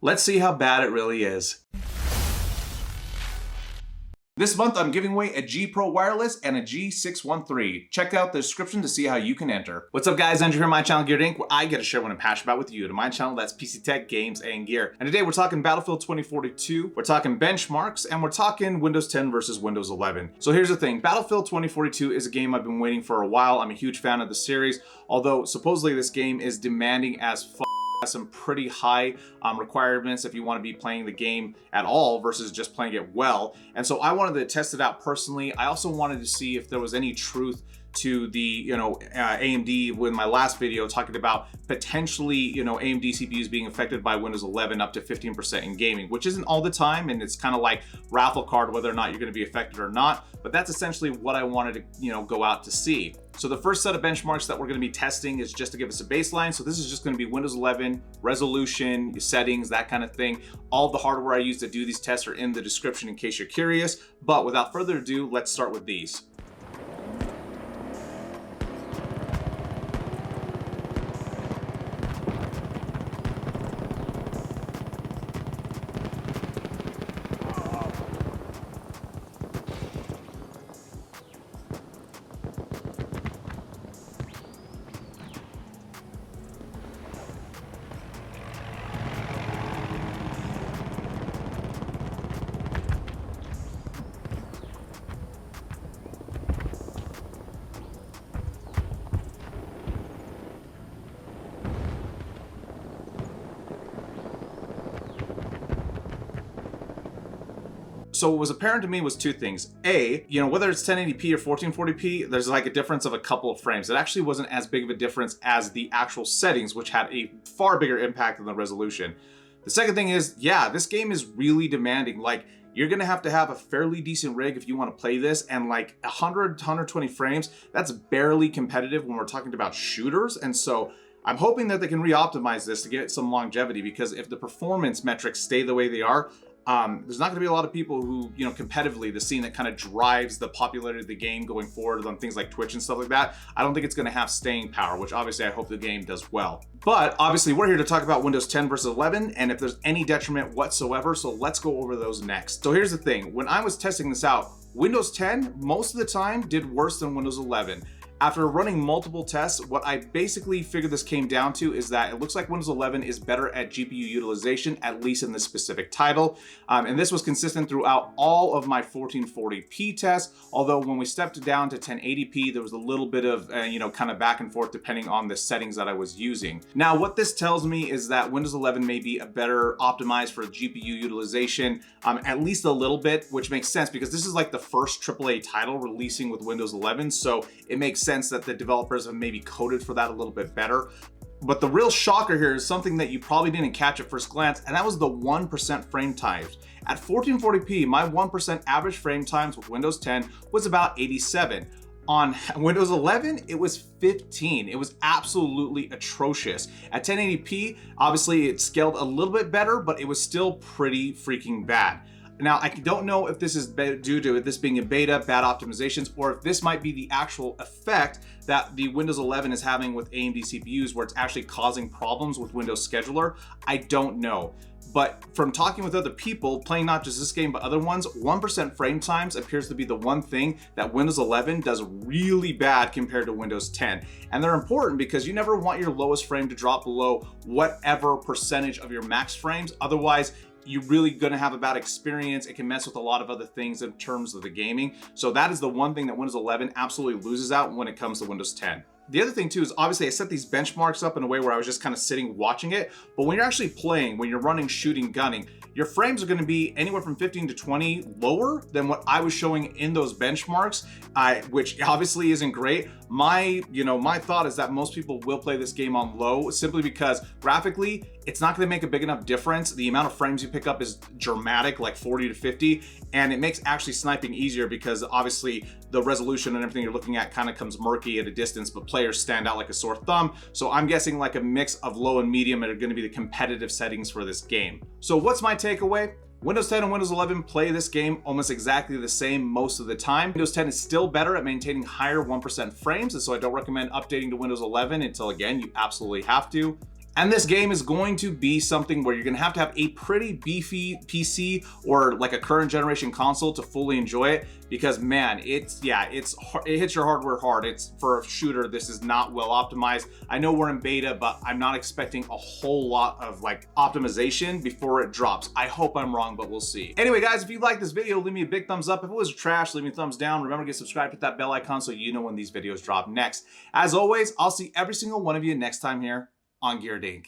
Let's see how bad it really is. This month, I'm giving away a G Pro Wireless and a G613. Check out the description to see how you can enter. What's up, guys? Andrew here on my channel, GearedInc, where I get to share what I'm passionate about with you. To my channel, that's PC tech, games, and gear. And today, we're talking Battlefield 2042, we're talking benchmarks, and we're talking Windows 10 versus Windows 11. So here's the thing. Battlefield 2042 is a game I've been waiting for a while. I'm a huge fan of the series, although supposedly this game is demanding as fuck. Some pretty high requirements if you want to be playing the game at all versus just playing it well. And so I wanted to test it out personally. I also wanted to see if there was any truth to the AMD with my last video talking about potentially AMD CPUs being affected by Windows 11 up to 15% in gaming, which isn't all the time, and it's kind of like raffle card whether or not you're going to be affected or not. But that's essentially what I wanted to go out to see. So the first set of benchmarks that we're going to be testing is just to give us a baseline. So this is just going to be Windows 11 resolution, settings, that kind of thing. All the hardware I use to do these tests are in the description in case you're curious. But without further ado, let's start with these. So what was apparent to me was two things. A, whether it's 1080p or 1440p, there's like a difference of a couple of frames. It actually wasn't as big of a difference as the actual settings, which had a far bigger impact than the resolution. The second thing is, yeah, this game is really demanding. Like, you're gonna have to have a fairly decent rig if you want to play this, and like 100 to 120 frames, that's barely competitive when we're talking about shooters. And so I'm hoping that they can re-optimize this to get some longevity, because if the performance metrics stay the way they are, there's not going to be a lot of people who, competitively, the scene that kind of drives the popularity of the game going forward on things like Twitch and stuff like that, I don't think it's going to have staying power, which obviously I hope the game does well. But obviously we're here to talk about Windows 10 versus 11 and if there's any detriment whatsoever, so let's go over those next. So here's the thing, when I was testing this out, Windows 10 most of the time did worse than Windows 11. After running multiple tests, what I basically figured this came down to is that it looks like Windows 11 is better at GPU utilization, at least in this specific title. And this was consistent throughout all of my 1440p tests, although when we stepped down to 1080p, there was a little bit of, kind of back and forth depending on the settings that I was using. Now, what this tells me is that Windows 11 may be a better optimized for GPU utilization, at least a little bit, which makes sense because this is like the first AAA title releasing with Windows 11, so it makes sense that the developers have maybe coded for that a little bit better. But the real shocker here is something that you probably didn't catch at first glance, and that was the 1% frame times. At 1440p, my 1% average frame times with Windows 10 was about 87. On Windows 11, it was 15. It was absolutely atrocious. At 1080p, obviously it scaled a little bit better, but it was still pretty freaking bad. Now, I don't know if this is due to this being a beta, bad optimizations, or if this might be the actual effect that the Windows 11 is having with AMD CPUs, where it's actually causing problems with Windows Scheduler. I don't know. But from talking with other people, playing not just this game, but other ones, 1% frame times appears to be the one thing that Windows 11 does really bad compared to Windows 10. And they're important because you never want your lowest frame to drop below whatever percentage of your max frames. Otherwise, you're really gonna have a bad experience. It can mess with a lot of other things in terms of the gaming. So that is the one thing that Windows 11 absolutely loses out when it comes to Windows 10. The other thing too is obviously I set these benchmarks up in a way where I was just kind of sitting watching it, but when you're actually playing, when you're running, shooting, gunning, your frames are going to be anywhere from 15 to 20 lower than what I was showing in those benchmarks, which obviously isn't great. My thought is that most people will play this game on low simply because graphically, it's not going to make a big enough difference. The amount of frames you pick up is dramatic, like 40 to 50, and it makes actually sniping easier because obviously the resolution and everything you're looking at kind of comes murky at a distance, but players stand out like a sore thumb. So I'm guessing like a mix of low and medium are going to be the competitive settings for this game. So what's my takeaway? Windows 10 and Windows 11 play this game almost exactly the same most of the time. Windows 10 is still better at maintaining higher 1% frames, and so I don't recommend updating to Windows 11 until, again, you absolutely have to. And this game is going to be something where you're going to have a pretty beefy PC or like a current generation console to fully enjoy it, because man, it hits your hardware hard. It's for a shooter. This is not well optimized. I know we're in beta, but I'm not expecting a whole lot of like optimization before it drops. I hope I'm wrong, but we'll see. Anyway, guys, if you like this video, leave me a big thumbs up. If it was trash, leave me a thumbs down. Remember to get subscribed, hit that bell icon so you know when these videos drop next. As always, I'll see every single one of you next time here on GearedInc.